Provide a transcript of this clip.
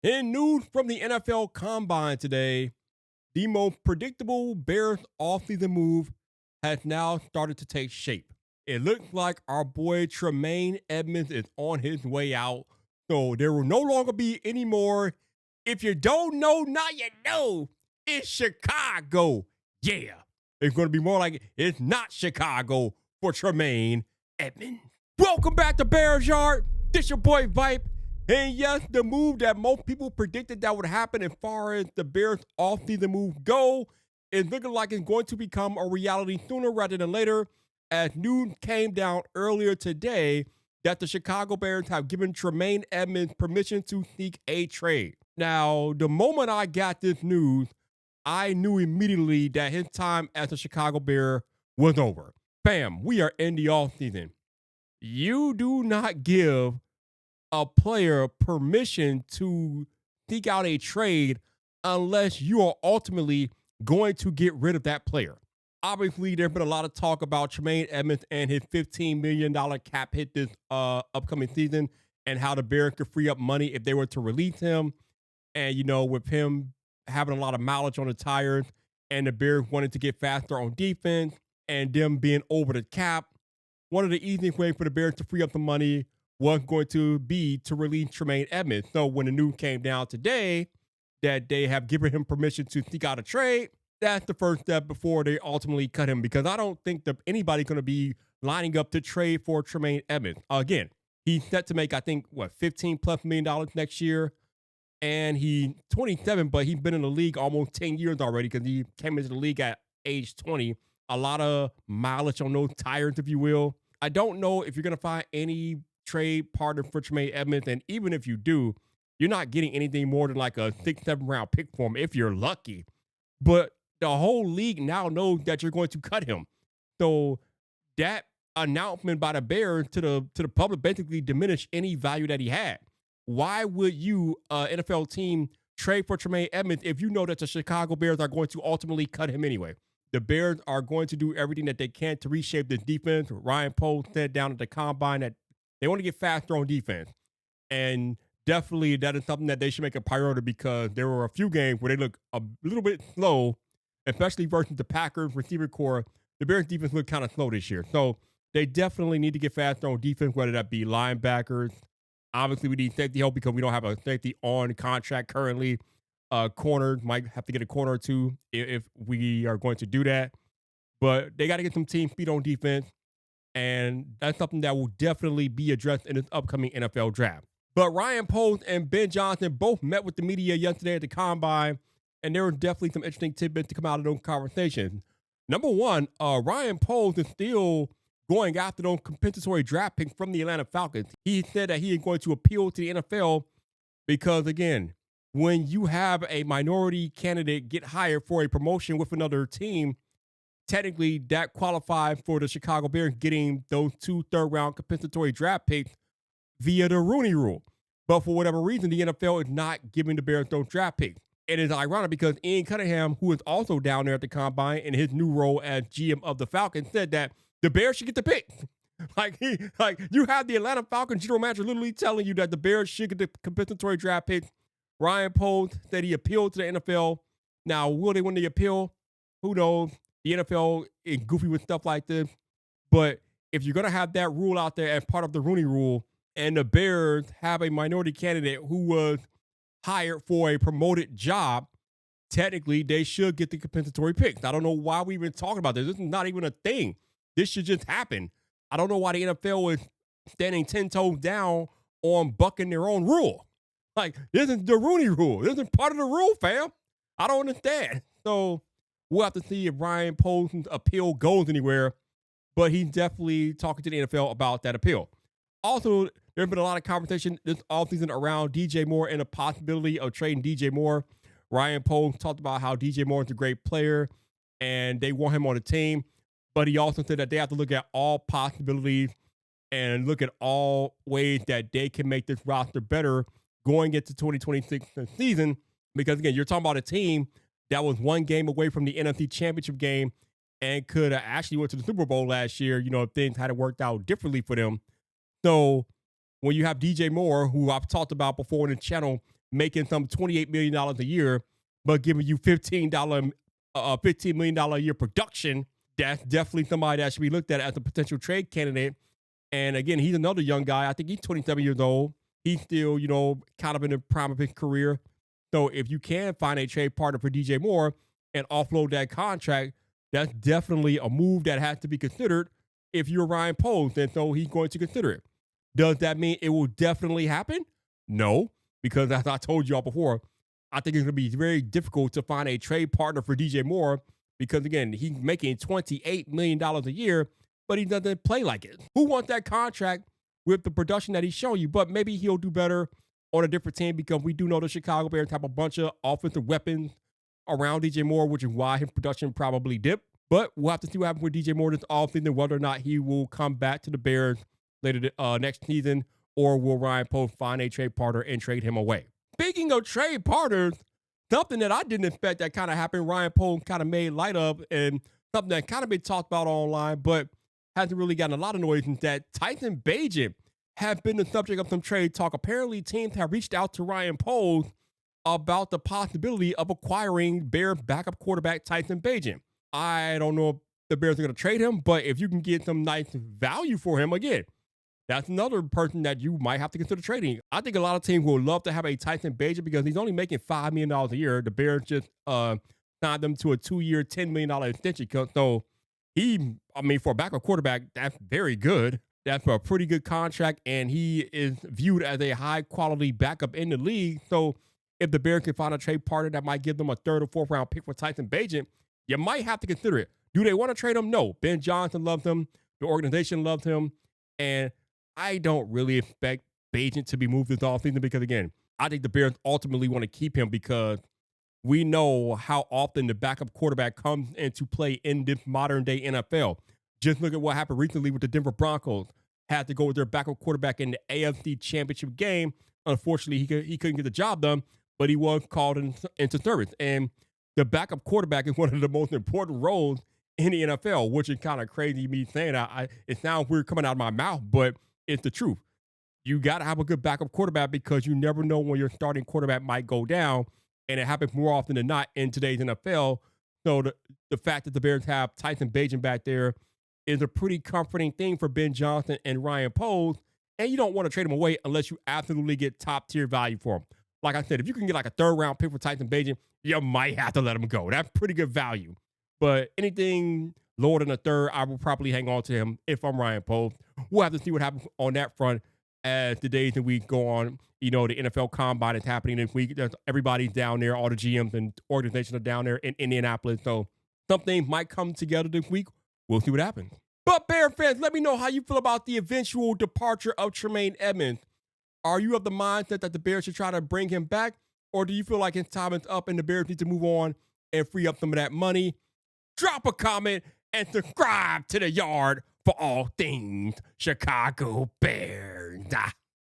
In news from the NFL Combine today, the most predictable Bears offseason move has now started to take shape. It looks like our boy Tremaine Edmunds is on his way out, so there will no longer be any more. If you don't know, now you know. It's Chicago. Yeah. It's going to be more like it's not Chicago for Tremaine Edmunds. Welcome back to Bears Yard. This your boy Vipe. And yes, the move that most people predicted that would happen as far as the Bears offseason move go is looking like it's going to become a reality sooner rather than later, as news came down earlier today that the Chicago Bears have given Tremaine Edmunds permission to seek a trade. Now, the moment I got this news, I knew immediately that his time as a Chicago Bear was over. Bam, we are in the offseason. You do not give a player permission to seek out a trade unless you are ultimately going to get rid of that player. Obviously, there's been a lot of talk about Tremaine Edmunds and his $15 million cap hit this upcoming season and how the Bears could free up money if they were to release him. And, with him having a lot of mileage on the tires and the Bears wanting to get faster on defense and them being over the cap, one of the easiest ways for the Bears to free up the money was going to be to release Tremaine Edmunds. So when the news came down today that they have given him permission to seek out a trade, that's the first step before they ultimately cut him, because I don't think that anybody's going to be lining up to trade for Tremaine Edmunds. Again, he's set to make, I think, $15+ million next year. And he's 27, but he's been in the league almost 10 years already because he came into the league at age 20. A lot of mileage on those tires, if you will. I don't know if you're going to find any trade partner for Tremaine Edmunds, and even if you do, you're not getting anything more than like a 6-7 round pick for him if you're lucky. But the whole league now knows that you're going to cut him. So that announcement by the Bears to the public basically diminished any value that he had. Why would you, NFL team, trade for Tremaine Edmunds if you know that the Chicago Bears are going to ultimately cut him anyway? The Bears are going to do everything that they can to reshape this defense. Ryan Poles said down at the Combine that they want to get faster on defense. And definitely that is something that they should make a priority, because there were a few games where they looked a little bit slow, especially versus the Packers receiver core. The Bears defense looked kind of slow this year. So they definitely need to get faster on defense, whether that be linebackers. Obviously, we need safety help because we don't have a safety on contract currently. Corners might have to get a corner or two if we are going to do that. But they got to get some team speed on defense. And that's something that will definitely be addressed in this upcoming NFL draft. But Ryan Poles and Ben Johnson both met with the media yesterday at the Combine, and there were definitely some interesting tidbits to come out of those conversations. Number one, Ryan Poles is still going after those compensatory draft picks from the Atlanta Falcons. He said that he is going to appeal to the NFL because, again, when you have a minority candidate get hired for a promotion with another team, technically that qualifies for the Chicago Bears getting those 2 third-round compensatory draft picks via the Rooney Rule. But for whatever reason, the NFL is not giving the Bears those draft picks. It is ironic because Ian Cunningham, who is also down there at the Combine in his new role as GM of the Falcons, said that the Bears should get the pick. You have the Atlanta Falcons general manager literally telling you that the Bears should get the compensatory draft picks. Ryan Poles said he appealed to the NFL. Now, will they win the appeal? Who knows? The NFL is goofy with stuff like this. But if you're going to have that rule out there as part of the Rooney Rule, and the Bears have a minority candidate who was hired for a promoted job, technically they should get the compensatory picks. I don't know why we even talking about this. This is not even a thing. This should just happen. I don't know why the NFL is standing 10 toes down on bucking their own rule. This is the Rooney Rule. This is part of the rule, fam. I don't understand. So we'll have to see if Ryan Poles' appeal goes anywhere, but he's definitely talking to the NFL about that appeal. Also, there's been a lot of conversation this offseason around DJ Moore and the possibility of trading DJ Moore. Ryan Poles talked about how DJ Moore is a great player and they want him on the team. But he also said that they have to look at all possibilities and look at all ways that they can make this roster better going into 2026 season. Because, again, you're talking about a team that was one game away from the NFC Championship game and could have actually went to the Super Bowl last year, if things had worked out differently for them. So when you have DJ Moore, who I've talked about before in the channel, making some $28 million a year, but giving you $15 million a year production, that's definitely somebody that should be looked at as a potential trade candidate. And again, he's another young guy. I think he's 27 years old. He's still, kind of in the prime of his career. So if you can find a trade partner for DJ Moore and offload that contract, that's definitely a move that has to be considered if you're Ryan Poles. And so he's going to consider it. Does that mean it will definitely happen? No, because as I told y'all before, I think it's going to be very difficult to find a trade partner for DJ Moore because, again, he's making $28 million a year, but he doesn't play like it. Who wants that contract with the production that he's showing you? But maybe he'll do better on a different team because we do know the Chicago Bears have a bunch of offensive weapons around DJ Moore, which is why his production probably dipped. But we'll have to see what happens with DJ Moore this offseason, whether or not he will come back to the Bears later next season, or will Ryan Poles find a trade partner and trade him away? Speaking of trade partners, something that I didn't expect that kind of happened, Ryan Poles kind of made light of, and something that kind of been talked about online, but hasn't really gotten a lot of noise, is that Tyson Bagent has been the subject of some trade talk. Apparently, teams have reached out to Ryan Poles about the possibility of acquiring Bears backup quarterback Tyson Bagent. I don't know if the Bears are going to trade him, but if you can get some nice value for him, again, that's another person that you might have to consider trading. I think a lot of teams would love to have a Tyson Bagent because he's only making $5 million a year. The Bears just signed him to a 2-year, $10 million extension. So for a backup quarterback, that's very good. That's a pretty good contract, and he is viewed as a high-quality backup in the league. So if the Bears can find a trade partner that might give them a 3rd or 4th round pick for Tyson Bagent, you might have to consider it. Do they want to trade him? No. Ben Johnson loves him. The organization loves him. And I don't really expect Bagent to be moved this offseason because, again, I think the Bears ultimately want to keep him because we know how often the backup quarterback comes into play in this modern-day NFL. Just look at what happened recently with the Denver Broncos. Had to go with their backup quarterback in the AFC Championship game. Unfortunately, he couldn't get the job done, but he was called into service. And the backup quarterback is one of the most important roles in the NFL, which is kind of crazy me saying that. It sounds weird coming out of my mouth, but it's the truth. You got to have a good backup quarterback because you never know when your starting quarterback might go down, and it happens more often than not in today's NFL. So the fact that the Bears have Tyson Bagent back there is a pretty comforting thing for Ben Johnson and Ryan Poles, and you don't want to trade him away unless you absolutely get top-tier value for him. Like I said, if you can get like a 3rd-round pick for Tyson Bagent, you might have to let him go. That's pretty good value. But anything lower than a 3rd, I will probably hang on to him if I'm Ryan Poles. We'll have to see what happens on that front as the days and weeks go on. The NFL Combine is happening this week. Everybody's down there. All the GMs and organizations are down there in Indianapolis. So some things might come together this week. We'll see what happens. But Bear fans, let me know how you feel about the eventual departure of Tremaine Edmunds. Are you of the mindset that the Bears should try to bring him back? Or do you feel like his time is up and the Bears need to move on and free up some of that money? Drop a comment and subscribe to The Yard for all things Chicago Bears.